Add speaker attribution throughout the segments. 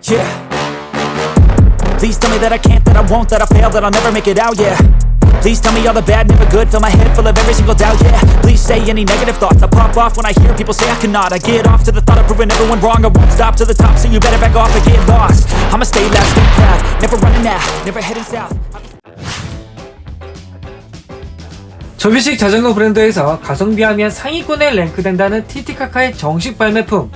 Speaker 1: Yeah. Please tell me that I can't, that I won't, that I fail, that I'll never make it out, yeah. Please tell me all the bad, never good, fill my head full of every single doubt, yeah. Please say any negative thoughts, I pop off when I hear people say I cannot. I get off to the thought of proving everyone wrong, I won't stop to the top, so you better back off and get lost. I'ma stay loud, stay proud, never running out, never heading south.
Speaker 2: 접이식 자전거 브랜드에서 가성비하면 상위권에 랭크된다는 티티카카의 정식 발매품.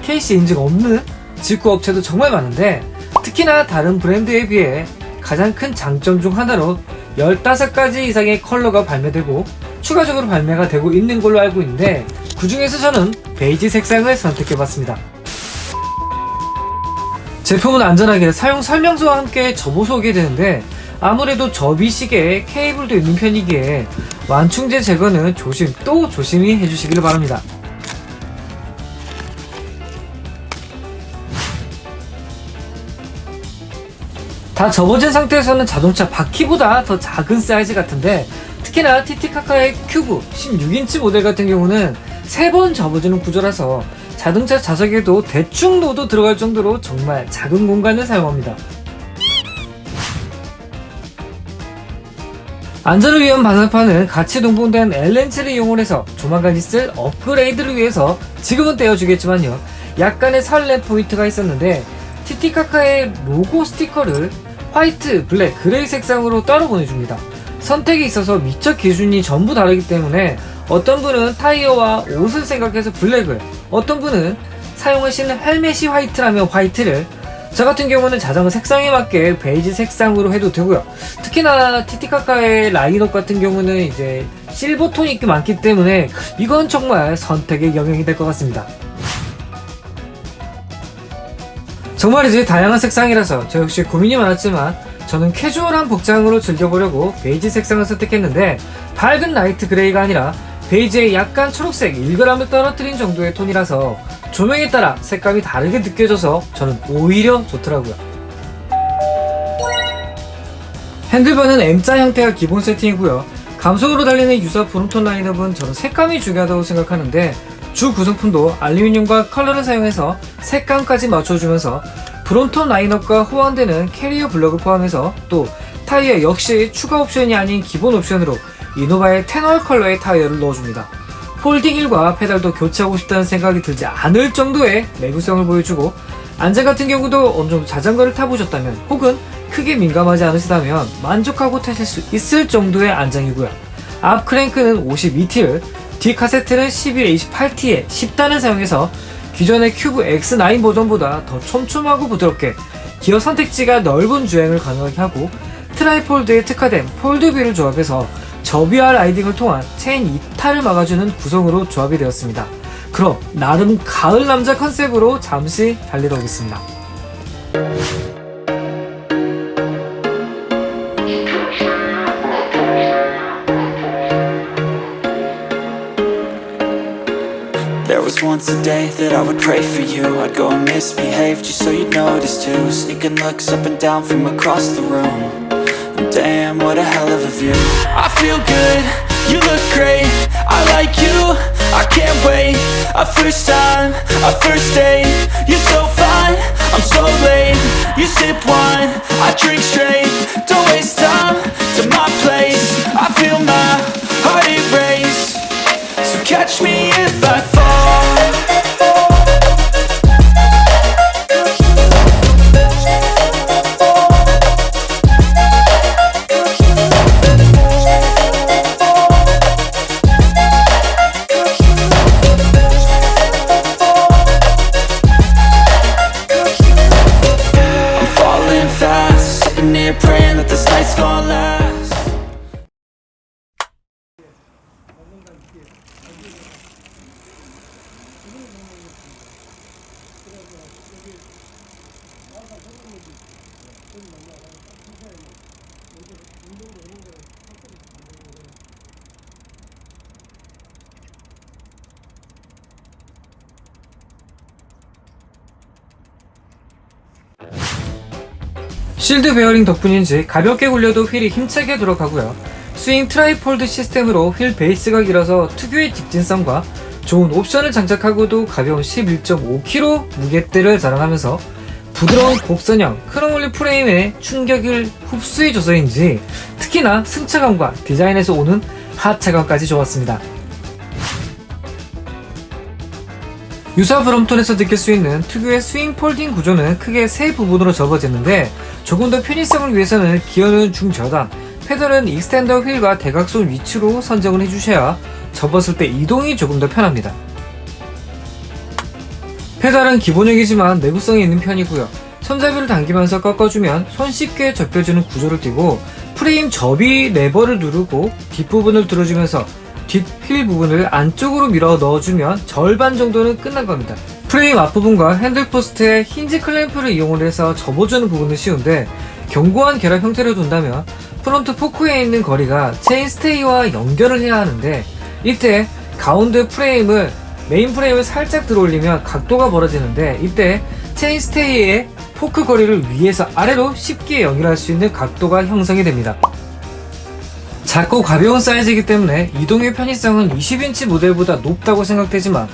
Speaker 2: 케이스 인증 없는 직구 업체도 정말 많은데, 특히나 다른 브랜드에 비해 가장 큰 장점 중 하나로 15가지 이상의 컬러가 발매되고 추가적으로 발매가 되고 있는 걸로 알고 있는데, 그 중에서 저는 베이지 색상을 선택해봤습니다. 제품은 안전하게 사용 설명서와 함께 접어 소개되는데, 아무래도 접이식에 케이블도 있는 편이기에 완충제 제거는 조심 또 조심히 해주시길 바랍니다. 다 접어진 상태에서는 자동차 바퀴보다 더 작은 사이즈 같은데, 특히나 티티카카의 큐브 16인치 모델 같은 경우는 3번 접어지는 구조라서 자동차 좌석에도 대충 넣어도 들어갈 정도로 정말 작은 공간을 사용합니다. 안전을 위한 반사판은 같이 동봉된 L렌치를 이용해서 조만간 있을 업그레이드를 위해서 지금은 떼어주겠지만요, 약간의 설렘 포인트가 있었는데, 티티카카의 로고 스티커를 화이트, 블랙, 그레이 색상으로 따로 보내줍니다. 선택에 있어서 미처 기준이 전부 다르기 때문에 어떤 분은 타이어와 옷을 생각해서 블랙을, 어떤 분은 사용하시는 헬멧이 화이트라면 화이트를, 저 같은 경우는 자전거 색상에 맞게 베이지 색상으로 해도 되고요. 특히나 티티카카의 라인업 같은 경우는 이제 실버톤이 꽤 많기 때문에 이건 정말 선택의 영역이 될 것 같습니다. 정말이지 다양한 색상이라서 저 역시 고민이 많았지만 저는 캐주얼한 복장으로 즐겨보려고 베이지 색상을 선택했는데, 밝은 라이트 그레이가 아니라 베이지에 약간 초록색 1g을 떨어뜨린 정도의 톤이라서 조명에 따라 색감이 다르게 느껴져서 저는 오히려 좋더라고요. 핸들바는 M자 형태가 기본 세팅이고요. 감속으로 달리는 유사 브롬톤 라인업은 저는 색감이 중요하다고 생각하는데, 주 구성품도 알루미늄과 컬러를 사용해서 색감까지 맞춰주면서 브롬톤 라인업과 호환되는 캐리어 블럭을 포함해서 또 타이어 역시 추가 옵션이 아닌 기본 옵션으로 이노바의 테놀 컬러의 타이어를 넣어줍니다. 폴딩 휠과 페달도 교체하고 싶다는 생각이 들지 않을 정도의 내구성을 보여주고, 안전 같은 경우도 어느정도 자전거를 타보셨다면 혹은 크게 민감하지 않으시다면 만족하고 타실 수 있을 정도의 안장이고요. 앞 크랭크는 52T를, 뒤 카세트는 1128T에 10단을 사용해서 기존의 큐브 X9 버전보다 더 촘촘하고 부드럽게 기어 선택지가 넓은 주행을 가능하게 하고, 트라이폴드에 특화된 폴드뷰를 조합해서 접이와 라이딩을 통한 체인 이탈을 막아주는 구성으로 조합이 되었습니다. 그럼 나름 가을 남자 컨셉으로 잠시 달리러 오겠습니다.
Speaker 3: There was once a day that I would pray for you. I'd go and misbehave just so you'd notice too. Sneaking looks up and down from across the room. Damn, what a hell of a view. I feel good, you look great. I like you, I can't wait. A first time, a first date. You're so fine, I'm so late. You sip wine, I drink straight. Don't waste time to my place. I feel my heart erase. So catch me if I fall. Praying that this night's gonna last.
Speaker 2: 실드 베어링 덕분인지 가볍게 굴려도 휠이 힘차게 돌아가고요. 스윙 트라이폴드 시스템으로 휠 베이스가 길어서 특유의 직진성과 좋은 옵션을 장착하고도 가벼운 11.5kg 무게대를 자랑하면서 부드러운 곡선형 크롬올리 프레임에 충격을 흡수해줘서인지 특히나 승차감과 디자인에서 오는 하차감까지 좋았습니다. 유사 브롬톤에서 느낄 수 있는 특유의 스윙 폴딩 구조는 크게 세 부분으로 접어지는데 조금 더 편의성을 위해서는 기어는 중저단, 페달은 익스텐더 휠과 대각선 위치로 선정을 해주셔야 접었을 때 이동이 조금 더 편합니다. 페달은 기본형이지만 내구성이 있는 편이고요. 손잡이를 당기면서 꺾어주면 손쉽게 접혀주는 구조를 띠고 프레임 접이 레버를 누르고 뒷부분을 들어주면서 뒷휠 부분을 안쪽으로 밀어 넣어주면 절반 정도는 끝난 겁니다. 프레임 앞부분과 핸들 포스트에 힌지 클램프를 이용을 해서 접어주는 부분은 쉬운데 견고한 결합 형태를 둔다면 프론트 포크에 있는 거리가 체인 스테이와 연결을 해야 하는데 이때 가운데 프레임을 메인 프레임을 살짝 들어올리면 각도가 벌어지는데 이때 체인 스테이의 포크 거리를 위에서 아래로 쉽게 연결할 수 있는 각도가 형성이 됩니다. 작고 가벼운 사이즈이기 때문에 이동의 편의성은 20인치 모델보다 높다고 생각되지만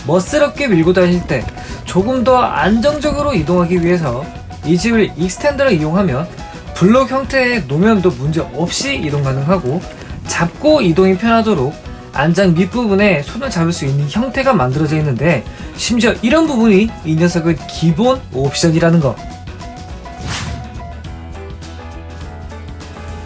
Speaker 2: 멋스럽게 밀고 다닐 때 조금 더 안정적으로 이동하기 위해서 이 집을 익스텐더를 이용하면 블록 형태의 노면도 문제 없이 이동 가능하고 잡고 이동이 편하도록 안장 밑부분에 손을 잡을 수 있는 형태가 만들어져 있는데 심지어 이런 부분이 이 녀석의 기본 옵션이라는 것.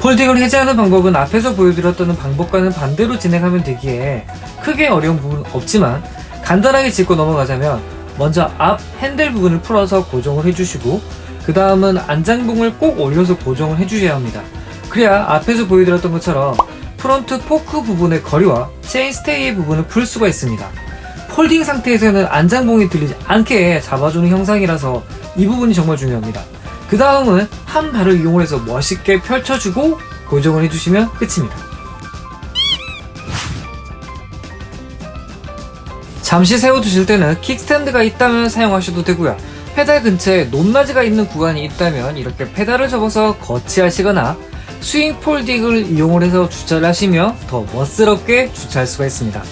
Speaker 2: 폴딩을 해제하는 방법은 앞에서 보여드렸던 방법과는 반대로 진행하면 되기에 크게 어려운 부분은 없지만 간단하게 짚고 넘어가자면 먼저 앞 핸들 부분을 풀어서 고정을 해주시고 그 다음은 안장봉을 꼭 올려서 고정을 해주셔야 합니다. 그래야 앞에서 보여드렸던 것처럼 프론트 포크 부분의 거리와 체인 스테이 부분을 풀 수가 있습니다. 폴딩 상태에서는 안장봉이 들리지 않게 잡아주는 형상이라서 이 부분이 정말 중요합니다. 그 다음은 한 발을 이용해서 멋있게 펼쳐주고 고정을 해주시면 끝입니다. 잠시 세워두실 때는 킥스탠드가 있다면 사용하셔도 되고요. 페달 근처에 높낮이가 있는 구간이 있다면 이렇게 페달을 접어서 거치하시거나 스윙 폴딩을 이용을 해서 주차를 하시며 더 멋스럽게 주차할 수가 있습니다.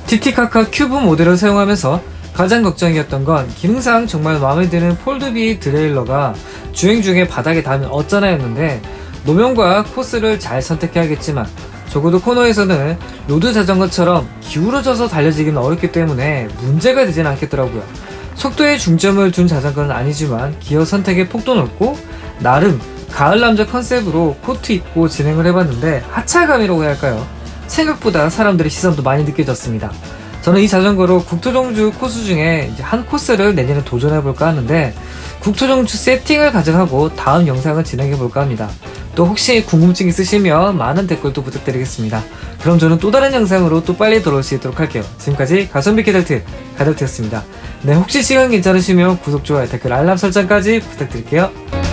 Speaker 2: 티티카카 큐브 모델을 사용하면서 가장 걱정이었던 건 기능상 정말 마음에 드는 폴드비 드레일러가 주행 중에 바닥에 닿으면 어쩌나였는데 노면과 코스를 잘 선택해야겠지만 적어도 코너에서는 로드 자전거처럼 기울어져서 달려지기는 어렵기 때문에 문제가 되진 않겠더라고요. 속도에 중점을 둔 자전거는 아니지만 기어 선택의 폭도 넓고 나름 가을 남자 컨셉으로 코트 입고 진행을 해봤는데 하차감이라고 해야 할까요? 생각보다 사람들의 시선도 많이 느껴졌습니다. 저는 이 자전거로 국토종주 코스 중에 이제 한 코스를 내년에 도전해볼까 하는데 국토종주 세팅을 가져가고 다음 영상을 진행해볼까 합니다. 또 혹시 궁금증 있으시면 많은 댓글도 부탁드리겠습니다. 그럼 저는 또 다른 영상으로 또 빨리 돌아올 수 있도록 할게요. 지금까지 가성비 가델트였습니다. 네, 혹시 시간 괜찮으시면 구독, 좋아요, 댓글, 알람 설정까지 부탁드릴게요.